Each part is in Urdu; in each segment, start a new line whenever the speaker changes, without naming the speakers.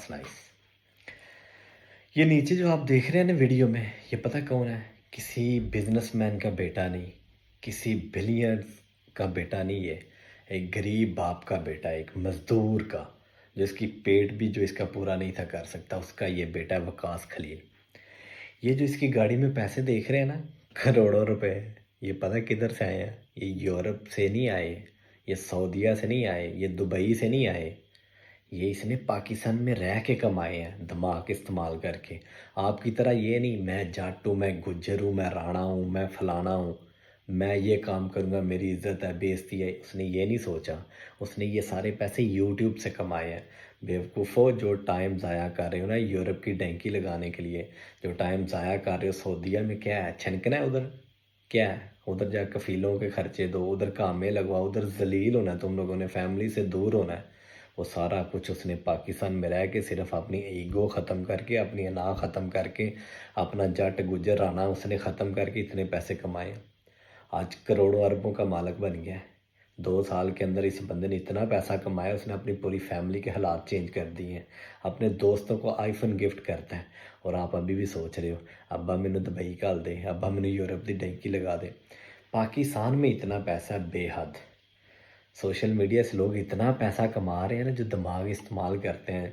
That's nice. یہ نیچے جو آپ دیکھ رہے ہیں نا ویڈیو میں، یہ پتہ کون ہے؟ کسی بزنس مین کا بیٹا نہیں، کسی بلینئر کا بیٹا نہیں، یہ ایک غریب باپ کا بیٹا، ایک مزدور کا، جو اس کی پیٹ بھی جو اس کا پورا نہیں تھا کر سکتا، اس کا یہ بیٹا ہے وقاص خلیل. یہ جو اس کی گاڑی میں پیسے دیکھ رہے ہیں نا، کروڑوں روپے، یہ پتہ کدھر سے آئے ہیں؟ یہ یورپ سے نہیں آئے، یہ سعودیہ سے نہیں آئے، یہ دبئی سے نہیں آئے، یہ اس نے پاکستان میں رہ کے کمائے ہیں، دماغ استعمال کر کے. آپ کی طرح یہ نہیں میں جٹ ہوں، میں گجر ہوں، میں راڑا ہوں، میں فلانا ہوں، میں یہ کام کروں گا میری عزت ہے، بے عزتی ہے. اس نے یہ نہیں سوچا. اس نے یہ سارے پیسے یوٹیوب سے کمائے ہیں. بیوقوفو، جو ٹائم ضائع کر رہے ہو نا یورپ کی ڈینکی لگانے کے لیے، جو ٹائم ضائع کر رہے ہو سعودیہ میں، کیا ہے چھنکنا ہے ادھر؟ کیا ہے ادھر؟ جا کفیلوں کے خرچے دو، ادھر کامیں لگواؤ، ادھر ذلیل ہونا ہے تم لوگوں نے، فیملی سے دور ہونا ہے. وہ سارا کچھ اس نے پاکستان میں رہ کے صرف اپنی ایگو ختم کر کے، اپنی انا ختم کر کے، اپنا جٹ گجر رانا اس نے ختم کر کے اتنے پیسے کمائے. آج کروڑوں اربوں کا مالک بن گیا ہے. 2 سال کے اندر اس بندے نے اتنا پیسہ کمایا، اس نے اپنی پوری فیملی کے حالات چینج کر دیے ہیں. اپنے دوستوں کو آئی فون گفٹ کرتا ہے. اور آپ ابھی بھی سوچ رہے ہو ابا مینوں دبئی گھل دے، ابا مینوں یورپ دی ڈینکی لگا دے. پاکستان میں اتنا پیسہ بے حد. سوشل میڈیا سے لوگ اتنا پیسہ کما رہے ہیں نا، جو دماغ استعمال کرتے ہیں،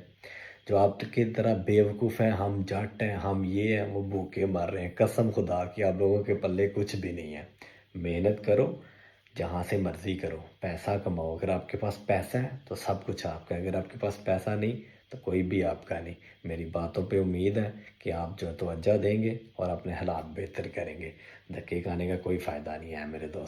جو آپ کی طرح بیوقوف ہیں، ہم جٹ ہیں، ہم یہ ہیں، وہ بھوکے مر رہے ہیں. قسم خدا کی آپ لوگوں کے پلے کچھ بھی نہیں ہے. محنت کرو، جہاں سے مرضی کرو، پیسہ کماؤ. اگر آپ کے پاس پیسہ ہے تو سب کچھ آپ کا ہے، اگر آپ کے پاس پیسہ نہیں تو کوئی بھی آپ کا نہیں. میری باتوں پہ امید ہے کہ آپ جو توجہ دیں گے اور اپنے حالات بہتر کریں گے. دھکے کھانے کا کوئی فائدہ نہیں ہے میرے دوست.